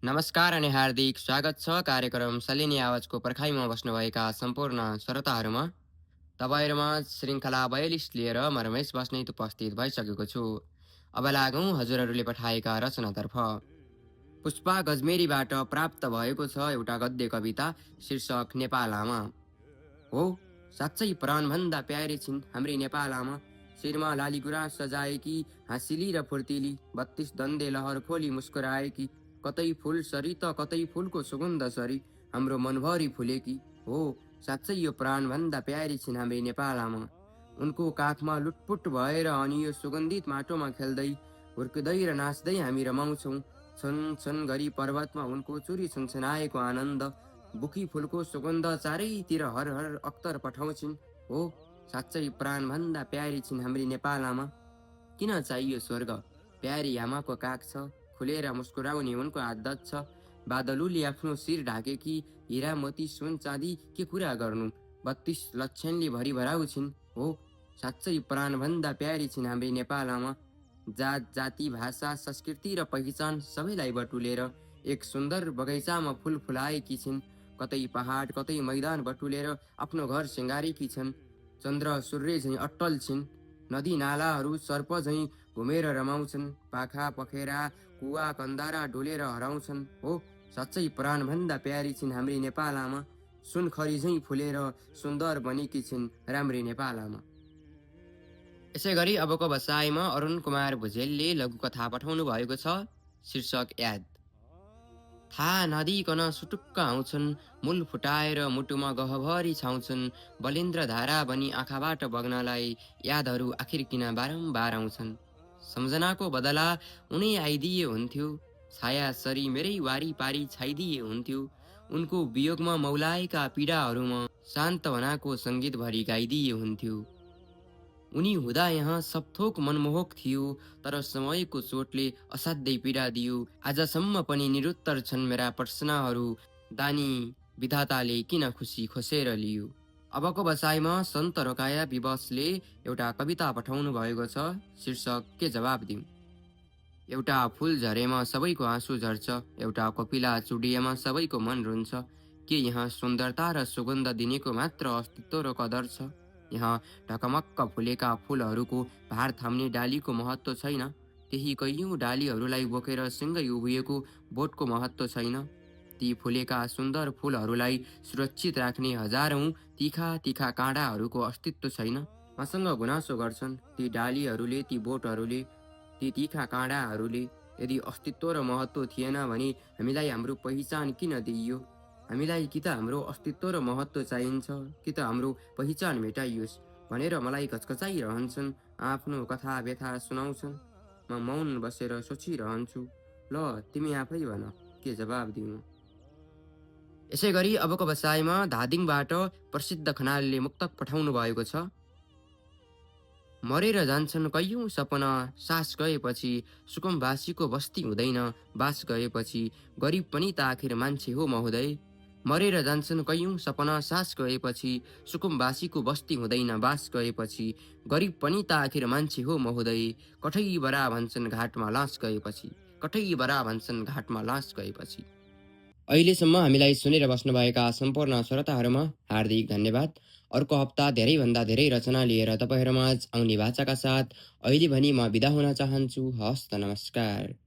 नमस्कार अनि हार्दिक स्वागत छ कार्यक्रम सलिनी आवाजको पर्खाइमा बस्नुभएका सम्पूर्ण श्रोताहरूमा। तपाईँहरूमा श्रृङ्खला 42 लिएर म रमेश बस्नेत उपस्थित भइसकेको छु। अब लागौँ हजुरहरूले पठाएका रचनातर्फ। पुष्पा गजमेरीबाट प्राप्त भएको छ एउटा गद्य कविता शीर्षक नेपाल आमा। हो, साँच्चै प्राणभन्दा प्यारी छिन् हाम्री नेपाल आमा। शिरमा लाली गुराँस सजाएकी, हाँसिली र फुर्तिली, 32 दन्दे लहर खोली मुस्कुराएकी, कतै फुल सरी त कतै फुलको सुगन्ध सरी हाम्रो मनभरि फुलेकी। हो, साँच्चै यो प्राणभन्दा प्यारी छिन् हाम्री नेपाल आमा। उनको काखमा लुटपुट भएर अनि यो सुगन्धित माटोमा खेल्दै हुर्किँदै र नाच्दै हामी रमाउँछौँ। छन छन गरी पर्वतमा उनको चुरी छनछनाएको आनन्द, बुकी फुलको सुगन्ध चारैतिर हर हर अख्तर पठाउँछिन्। हो, साँच्चै प्राणभन्दा प्यारी छिन् हाम्री नेपाल आमा। किन चाहियो स्वर्ग, प्यारी आमाको काख छ, खुलेर मुस्कुराउने उनको आदत छ। बादलुले आफ्नो शिर ढाकेकी, हिरा मोती सुन चाँदी के कुरा गर्नु, 32 लक्षणले भरिभराउ छिन्। हो, साँच्चै प्राणभन्दा प्यारी छिन् हाम्री नेपाल आमा। जात जाति भाषा संस्कृति र पहिचान सबैलाई बटुलेर एक सुन्दर बगैँचामा फुल फुलाएकी छिन्। कतै पहाड कतै मैदान बटुलेर आफ्नो घर सिँगारेकी छन्। चन्द्र सूर्य झैँ अट्टल छिन्, नदी नालाहरू सर्प झैँ घुमेर रमाउँछन्। पाखा पखेरा कुवा कन्दारा डोलेर हराउँछन्। हो, साँच्चै प्राणभन्दा प्यारी छिन् हाम्री नेपाल आमा। सुनखरी झैँ फुलेर सुन्दर बनेकी छिन् राम्री नेपाल आमा। यसै गरी अबको बसाइमा अरुण कुमार भुजेलले लघुकथा पठाउनु भएको छ शीर्षक याद। थाहा नदिकन सुटुक्क आउँछन्, मूल फुटाएर मुटुमा गहभरि छाउँछन्। बलिन्द्र धारा बनी आँखाबाट बग्नलाई यादहरू आखिर किन बारम्बार आउँछन्। सम्झनाको बदला उनै आइदिए हुन्थ्यो, छाया सरी मेरै वारिपारी छाइदिए हुन्थ्यो। उनको वियोगमा मौलाएका पीडाहरूमा सान्त्वनाको सङ्गीतभरि गाइदिए हुन्थ्यो। उनी हुँदा यहाँ सब थोक मनमोहक थियो, तर समयको चोटले असाध्यै पीडा दियो। आजसम्म पनि निरुत्तर छन् मेरा प्रश्नहरू, दानी विधाताले किन खुसी खोसेर लियो। अबको बसाइमा सन्त रोकाया विवशले एउटा कविता पठाउनु भएको छ शीर्षक के जवाब दिउँ। एउटा फुल झरेमा सबैको आँसु झर्छ, एउटा कपिला चुडिएमा सबैको मन रुन्छ। के यहाँ सुन्दरता र सुगन्ध दिनेको मात्र अस्तित्व र कदर छ? यहाँ ढकमक्क फुलेका फुलहरूको भार थाम्ने डालीको महत्त्व छैन? त्यही कैयौँ डालीहरूलाई बोकेर सँगै उभिएको बोटको महत्त्व छैन? ती फुलेका सुन्दर फुलहरूलाई सुरक्षित राख्ने हजारौँ तिखा तिखा काँडाहरूको अस्तित्व छैन? मसँग गुनासो गर्छन् ती डालीहरूले, ती बोटहरूले, ती तिखा काँडाहरूले। यदि अस्तित्व र महत्त्व थिएन भने हामीलाई हाम्रो पहिचान किन दिइयो? हामीलाई कि त हाम्रो अस्तित्व र महत्त्व चाहिन्छ, कि त हाम्रो पहिचान मेटाइयोस् भनेर मलाई घचघचाइरहन्छन्। आफ्नो कथा व्यथा सुनाउँछन्, म मौन बसेर सोचिरहन्छु। ल तिमी आफै भन, के जवाब दिउँ। यसै गरी अबको बसाइमा धादिङबाट प्रसिद्ध खनालले मुक्तक पठाउनु भएको छ। मरेर जान्छन् कैयौँ सपना सास गएपछि, सुकुम्बासीको बस्ती हुँदैन बास गएपछि। गरिब पनि त आखिर मान्छे हो महोदय। मरेर जान्छन् कैयौँ सपना सास गएपछि, सुकुम्बासीको बस्ती हुँदैन बास गएपछि। गरिब पनि त आखिर मान्छे हो महोदय। कठै बरा भन्छन् घाटमा लास गएपछि, कठै बरा भन्छन् घाटमा लास गएपछि। अहिलेसम्म हामीलाई सुनेर बस्नुभएका सम्पूर्ण श्रोताहरूमा हार्दिक धन्यवाद। अर्को हप्ता धेरैभन्दा धेरै रचना लिएर तपाईँहरूमाझ आउने बाचाका साथ अहिले भनी म बिदा हुन चाहन्छु। हवस् त, नमस्कार।